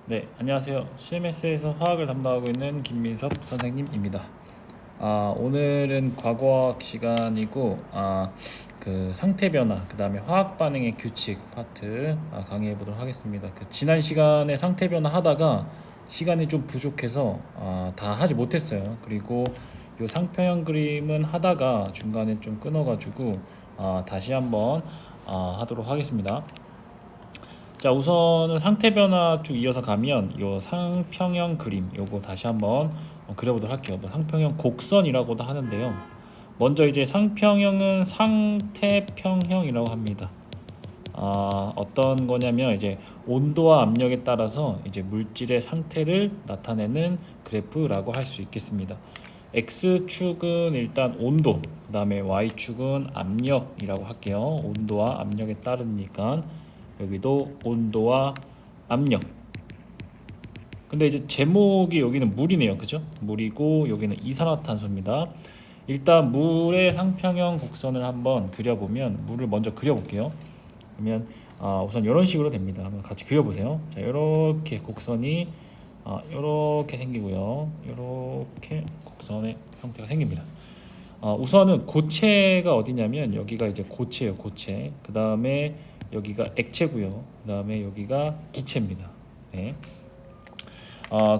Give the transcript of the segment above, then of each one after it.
네, 안녕하세요. CMS에서 화학을 담당하고 있는 김민섭 선생님입니다. 오늘은 과거학 시간이고, 그 상태 변화, 그 다음에 화학 반응의 규칙 파트 강의해 보도록 하겠습니다. 그 지난 시간에 상태 변화 하다가 시간이 좀 부족해서 다 하지 못했어요. 그리고 이 상평형 그림은 하다가 중간에 좀 끊어가지고 다시 한번 하도록 하겠습니다. 자, 우선은 상태 변화 쭉 이어서 가면 요 상평형 그림 요거 다시 한번 그려보도록 할게요. 뭐 상평형 곡선이라고도 하는데요. 먼저 이제 상평형은 상태평형이라고 합니다. 어떤 거냐면 이제 온도와 압력에 따라서 이제 물질의 상태를 나타내는 그래프라고 할 수 있겠습니다. X축은 일단 온도, 그 다음에 Y축은 압력이라고 할게요. 온도와 압력에 따르니까 여기도 온도와 압력. 근데 이제 제목이 여기는 물이네요. 그죠? 물이고 여기는 이산화탄소입니다. 일단 물의 상평형 곡선을 한번 그려보면 물을 먼저 그려볼게요. 그러면 우선 이런 식으로 됩니다. 한번 같이 그려보세요. 자, 이렇게 곡선이 이렇게 생기고요. 이렇게 곡선의 형태가 생깁니다. 우선은 고체가 어디냐면 여기가 이제 고체예요. 고체. 그 다음에 여기가 액체고요. 그 다음에 여기가 기체입니다. 네.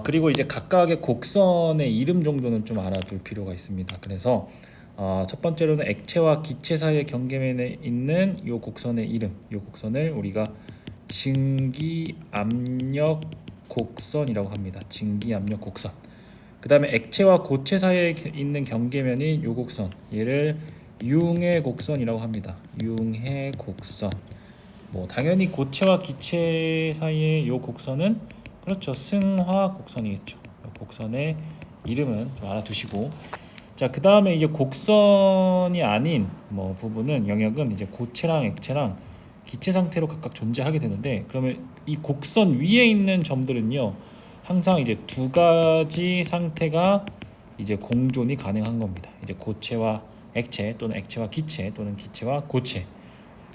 그리고 이제 각각의 곡선의 이름 정도는 좀 알아둘 필요가 있습니다. 그래서 첫 번째로는 액체와 기체 사이의 경계면에 있는 이 곡선의 이름, 이 곡선을 우리가 증기압력 곡선이라고 합니다. 증기압력 곡선. 그 다음에 액체와 고체 사이에 있는 경계면인 이 곡선, 얘를 융해 곡선이라고 합니다. 융해 곡선. 뭐 당연히 고체와 기체 사이의 이 곡선은 그렇죠. 승화 곡선이겠죠. 곡선의 이름은 좀 알아두시고, 자, 그 다음에 이제 곡선이 아닌 뭐 부분은 영역은 이제 고체랑 액체랑 기체 상태로 각각 존재하게 되는데, 그러면 이 곡선 위에 있는 점들은요 항상 이제 두 가지 상태가 이제 공존이 가능한 겁니다. 이제 고체와 액체 또는 액체와 기체 또는 기체와 고체.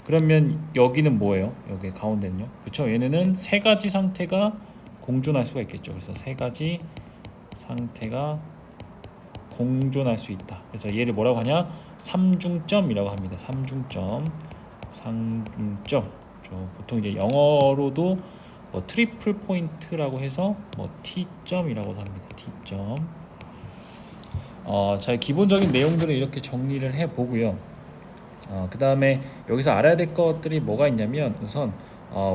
그러면 여기는 뭐예요? 여기 가운데는요. 그렇죠? 얘네는 세 가지 상태가 공존할 수가 있겠죠. 그래서 세 가지 상태가 공존할 수 있다. 그래서 얘를 뭐라고 하냐? 삼중점이라고 합니다. 삼중점. 삼중점. 보통 이제 영어로도 뭐 트리플 포인트라고 해서 뭐 T점이라고도 합니다. T점. 자, 기본적인 내용들을 이렇게 정리를 해 보고요. 그 다음에 여기서 알아야 될 것들이 뭐가 있냐면 우선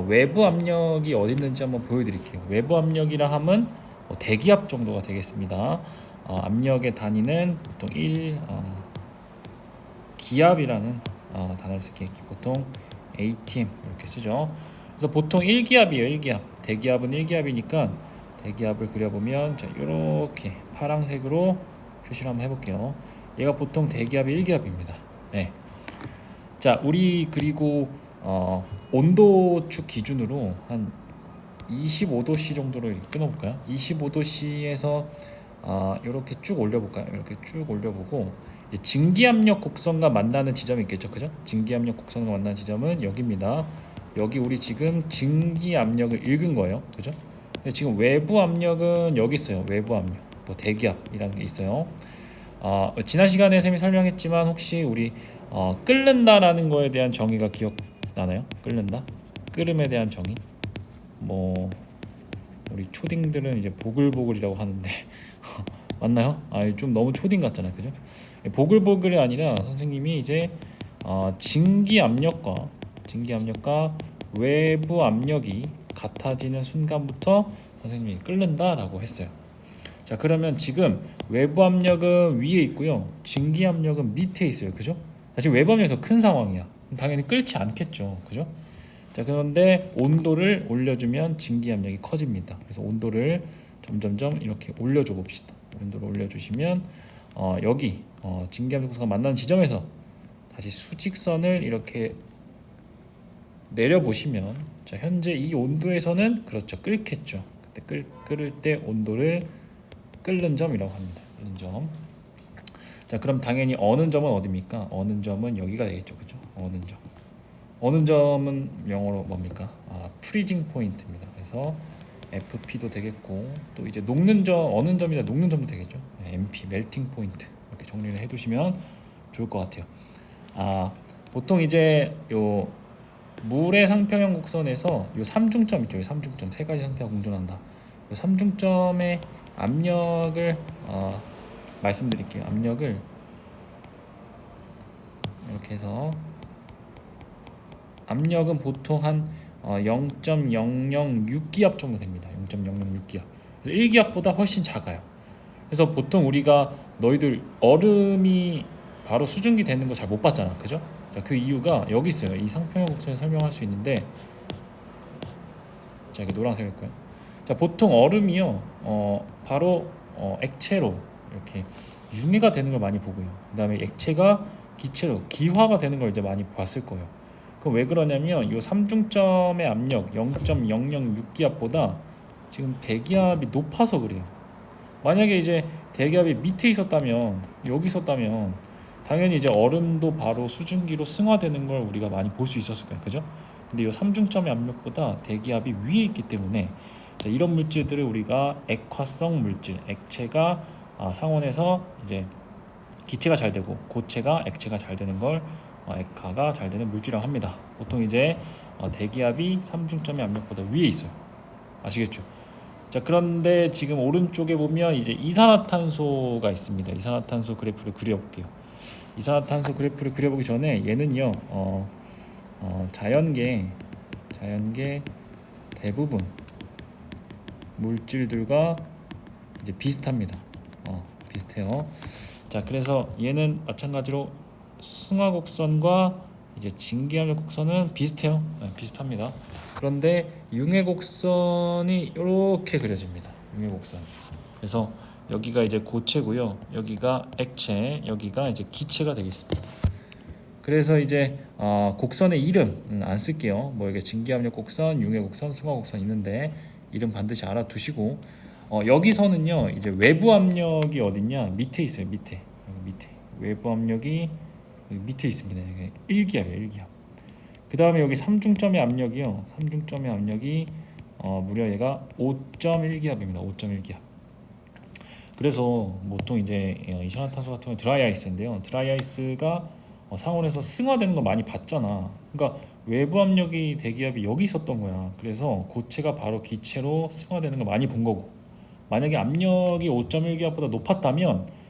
외부 압력이 어디 있는지 한번 보여드릴게요. 외부 압력이라 함은 뭐 대기압 정도가 되겠습니다. 압력의 단위는 보통 1기압이라는 단어를 쓸게요. 보통 ATM 이렇게 쓰죠. 그래서 보통 1기압이에요. 1기압. 대기압은 1기압이니까 대기압을 그려보면 자, 이렇게 파란색으로 표시를 한번 해볼게요. 얘가 보통 대기압이 1기압입니다. 네. 자, 우리 그리고 온도축 기준으로 한 25도씨 정도로 이렇게 끊어볼까요? 25도씨에서 이렇게 쭉 올려볼까요? 이렇게 쭉 올려보고 이제 증기압력 곡선과 만나는 지점이 있겠죠, 그죠? 증기압력 곡선과 만나는 지점은 여기입니다. 여기 우리 지금 증기압력을 읽은 거예요, 그죠? 근데 지금 외부 압력은 여기 있어요. 외부 압력, 뭐 대기압이라는 게 있어요. 지난 시간에 쌤이 설명했지만 혹시 우리 끓는다라는 거에 대한 정의가 기억나나요? 끓는다? 끓음에 대한 정의? 뭐 우리 초딩들은 이제 보글보글이라고 하는데 맞나요? 좀 너무 초딩 같잖아요, 그죠? 보글보글이 아니라 선생님이 이제 증기압력과 외부 압력이 같아지는 순간부터 선생님이 끓는다라고 했어요. 자, 그러면 지금 외부 압력은 위에 있고요. 증기 압력은 밑에 있어요. 그죠? 지금 외부 압력이 더 큰 상황이야. 당연히 끓지 않겠죠. 그죠? 자, 그런데 온도를 올려주면 증기 압력이 커집니다. 그래서 온도를 점점점 이렇게 올려줘 봅시다. 온도를 올려주시면 여기 증기 압력 구성과 만나는 지점에서 다시 수직선을 이렇게 내려보시면 자, 현재 이 온도에서는 그렇죠. 끓겠죠. 그때 끓을 때 온도를 끓는 점이라고 합니다. 끓는 점. 자, 그럼 당연히 어는 점은 어디입니까? 어는 점은 여기가 되겠죠, 그죠? 어는 점. 어는 점은 영어로 뭡니까? 프리징 포인트입니다. 그래서 FP도 되겠고, 또 이제 녹는 점, 어느 점이다 녹는 점도 되겠죠. MP 멜팅 포인트 이렇게 정리를 해두시면 좋을 것 같아요. 보통 이제 요 물의 상평형 곡선에서 요 삼중점 있죠. 요 삼중점 세 가지 상태가 공존한다. 요 삼중점의 압력을 말씀드릴게요. 압력을 이렇게 해서 압력은 보통 한 0.006기압 정도 됩니다. 0.006기압. 그래서 1기압보다 훨씬 작아요. 그래서 보통 우리가 너희들 얼음이 바로 수증기 되는 거 잘 못 봤잖아, 그죠? 자, 그 이유가 여기 있어요. 이 상평형 곡선에 설명할 수 있는데, 자, 이게 노란색일 거예요. 자, 보통 얼음이요, 바로 액체로 이렇게 융해가 되는 걸 많이 보고요. 그다음에 액체가 기체로 기화가 되는 걸 이제 많이 봤을 거예요. 그럼 왜 그러냐면 이 삼중점의 압력 0.006기압보다 지금 대기압이 높아서 그래요. 만약에 이제 대기압이 밑에 있었다면, 여기 있었다면 당연히 이제 얼음도 바로 수증기로 승화되는 걸 우리가 많이 볼 수 있었을 거예요, 그죠? 근데 이 삼중점의 압력보다 대기압이 위에 있기 때문에 이런 물질들을 우리가 액화성 물질, 액체가 상온에서 이제 기체가 잘 되고 고체가 액체가 잘 되는 걸 액화가 잘 되는 물질이라고 합니다. 보통 이제 대기압이 삼중점의 압력보다 위에 있어요. 아시겠죠? 자, 그런데 지금 오른쪽에 보면 이제 이산화탄소가 있습니다. 이산화탄소 그래프를 그려볼게요. 이산화탄소 그래프를 그려보기 전에 얘는요, 자연계 대부분 물질들과 이제 비슷합니다. 비슷해요. 자, 그래서 얘는 마찬가지로 승화곡선과 이제 진기압력 곡선은 비슷해요. 비슷합니다. 그런데 융해곡선이 이렇게 그려집니다. 융해곡선. 그래서 여기가 이제 고체고요. 여기가 액체, 여기가 이제 기체가 되겠습니다. 그래서 이제 곡선의 이름 안 쓸게요. 뭐 이게 진기압력 곡선, 융해곡선, 승화곡선 있는데 이름 반드시 알아두시고, 여기서는요 이제 외부 압력이 어딨냐, 밑에 있어요. 밑에 외부 압력이 여기 밑에 있습니다. 이게 1기압이에요. 1기압. 그 다음에 여기 삼중점의 압력이요. 삼중점의 압력이 무려 얘가 5.1기압입니다. 5.1기압. 그래서 보통 이제 이산화탄소 같은 경우 드라이 아이스인데요. 드라이 아이스가 상온에서 승화되는 거 많이 봤잖아. 그러니까 외부 압력이 대기압이 여기 있었던 거야. 그래서 고체가 바로 기체로 승화되는 거 많이 본 거고, 만약에 압력이 5.1기압보다 높았다면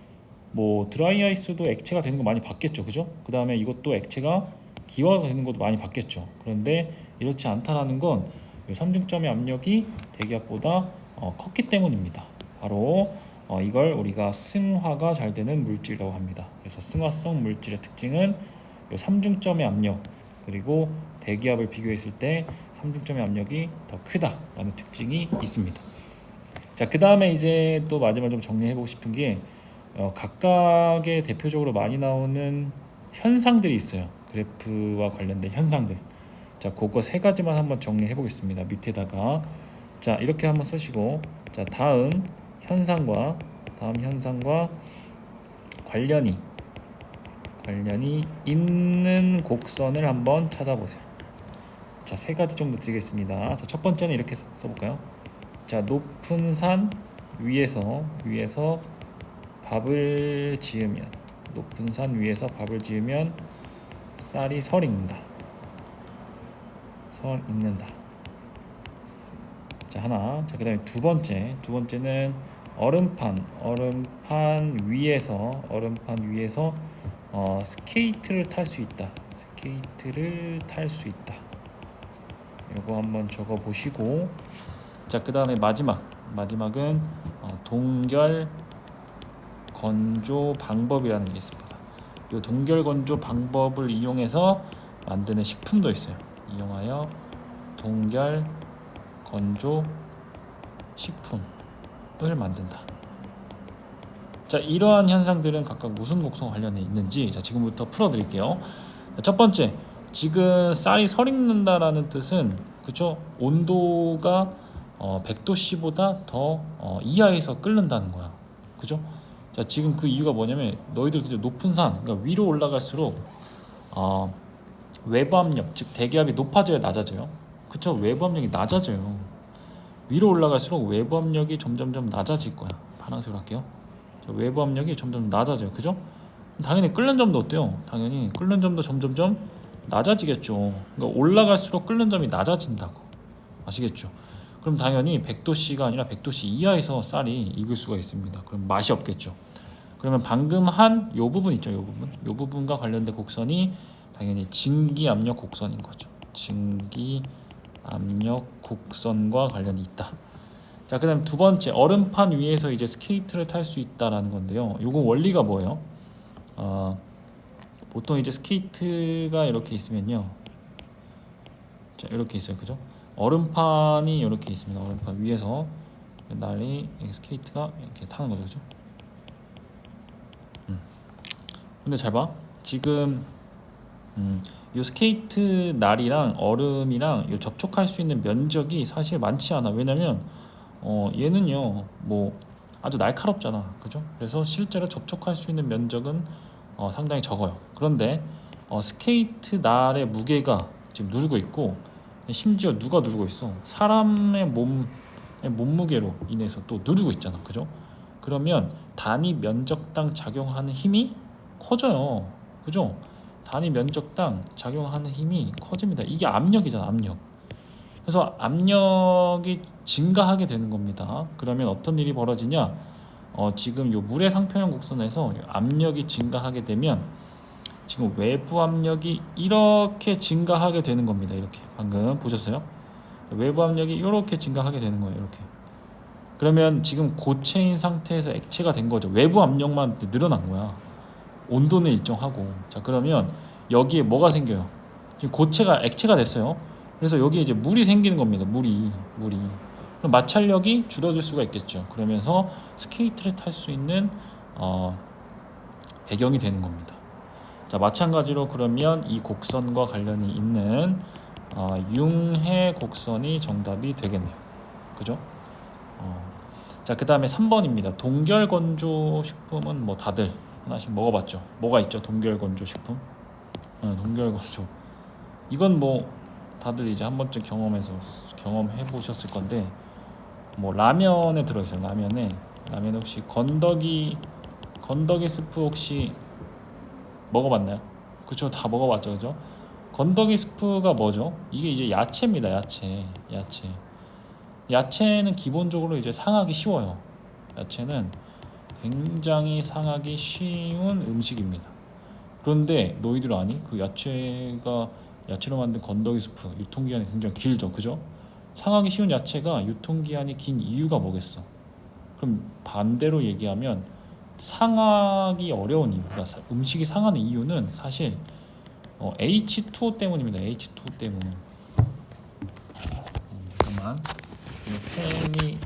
뭐 드라이 아이스도 액체가 되는 거 많이 봤겠죠, 그죠? 그 다음에 이것도 액체가 기화가 되는 것도 많이 봤겠죠. 그런데 이렇지 않다라는 건 삼중점의 압력이 대기압보다 컸기 때문입니다. 바로 이걸 우리가 승화가 잘 되는 물질이라고 합니다. 그래서 승화성 물질의 특징은 이 삼중점의 압력 그리고 대기압을 비교했을 때 삼중점의 압력이 더 크다라는 특징이 있습니다. 자, 그 다음에 이제 또 마지막으로 좀 정리해보고 싶은 게 각각의 대표적으로 많이 나오는 현상들이 있어요. 그래프와 관련된 현상들. 자, 그거 세 가지만 한번 정리해 보겠습니다. 밑에다가 자, 이렇게 한번 쓰시고, 자, 다음 현상과 관련이 있는 곡선을 한번 찾아보세요. 자, 세 가지 정도 드리겠습니다. 자, 첫 번째는 이렇게 써볼까요? 자, 높은 산 위에서 밥을 지으면, 높은 산 위에서 밥을 지으면 쌀이 설 익는다. 자, 하나. 자, 그다음에 두 번째는 얼음판 위에서 스케이트를 탈 수 있다. 이거 한번 적어 보시고, 자, 그다음에 마지막은 동결 건조 방법이라는 게 있습니다. 이 동결 건조 방법을 이용해서 만드는 식품도 있어요. 이용하여 동결 건조 식품을 만든다. 자, 이러한 현상들은 각각 무슨 곡선과 관련해 있는지 지금부터 풀어드릴게요. 자, 첫 번째, 지금 쌀이 설 익는다라는 뜻은, 그쵸? 온도가 100도씨보다 더 이하에서 끓는다는 거야. 그죠? 자, 지금 그 이유가 뭐냐면 너희들 높은 산, 그러니까 위로 올라갈수록 외부 압력, 즉 대기압이 높아져야 낮아져요. 그쵸? 외부 압력이 낮아져요. 위로 올라갈수록 외부 압력이 점점점 낮아질 거야. 파란색으로 할게요. 외부 압력이 점점 낮아져요. 그죠? 당연히 끓는 점도 어때요? 당연히 끓는 점도 점점점 낮아지겠죠. 그러니까 올라갈수록 끓는 점이 낮아진다고. 아시겠죠? 그럼 당연히 100도씨가 아니라 100도씨 이하에서 쌀이 익을 수가 있습니다. 그럼 맛이 없겠죠. 그러면 방금 한 요 부분 있죠. 요 부분. 요 부분과 관련된 곡선이 당연히 증기 압력 곡선인 거죠. 증기 압력 곡선과 관련이 있다. 자, 그다음 두 번째, 얼음판 위에서 이제 스케이트를 탈 수 있다라는 건데요. 요거 원리가 뭐예요? 보통 이제 스케이트가 이렇게 있으면요. 자, 이렇게 있어요. 그죠? 얼음판이 이렇게 있습니다. 얼음판 위에서 날이 스케이트가 이렇게 타는 거죠. 그죠? 근데 잘 봐. 지금 요 스케이트 날이랑 얼음이랑 요 접촉할 수 있는 면적이 사실 많지 않아. 왜냐면 얘는요 뭐 아주 날카롭잖아. 그죠? 그래서 실제로 접촉할 수 있는 면적은 상당히 적어요. 그런데 스케이트 날의 무게가 지금 누르고 있고, 심지어 누가 누르고 있어? 사람의 몸무게로 인해서 또 누르고 있잖아. 그죠? 그러면 단위 면적당 작용하는 힘이 커져요. 그죠? 단위 면적당 작용하는 힘이 커집니다. 이게 압력이잖아, 압력. 그래서 압력이 증가하게 되는 겁니다. 그러면 어떤 일이 벌어지냐? 지금 요 물의 상평형 곡선에서 압력이 증가하게 되면 지금 외부 압력이 이렇게 증가하게 되는 겁니다. 이렇게 방금 보셨어요? 외부 압력이 이렇게 증가하게 되는 거예요. 이렇게. 그러면 지금 고체인 상태에서 액체가 된 거죠. 외부 압력만 늘어난 거야. 온도는 일정하고. 자, 그러면 여기에 뭐가 생겨요? 지금 고체가 액체가 됐어요. 그래서 여기에 이제 물이 생기는 겁니다. 물이. 그럼 마찰력이 줄어들 수가 있겠죠. 그러면서 스케이트를 탈 수 있는 배경이 되는 겁니다. 자, 마찬가지로 그러면 이 곡선과 관련이 있는 융해 곡선이 정답이 되겠네요. 그죠? 자, 그 다음에 3번입니다. 동결 건조 식품은 뭐 다들 하나씩 먹어봤죠. 뭐가 있죠? 동결 건조 식품. 동결 건조. 이건 뭐 다들 이제 한 번쯤 경험해 보셨을 건데, 뭐 라면에 들어있어요. 라면에 혹시 건더기 스프 혹시 먹어봤나요? 그쵸, 다 먹어봤죠. 그죠? 건더기 스프가 뭐죠? 이게 이제 야채입니다. 야채는 기본적으로 이제 상하기 쉬워요. 야채는 굉장히 상하기 쉬운 음식입니다. 그런데 너희들 아니? 그 야채로 만든 건더기 스프 유통기한이 굉장히 길죠. 그죠? 상하기 쉬운 야채가 유통기한이 긴 이유가 뭐겠어? 그럼 반대로 얘기하면 상하기 어려운 이유, 그러니까 음식이 상하는 이유는 사실 H2O 때문입니다. H2O 때문. 잠깐만, 펜이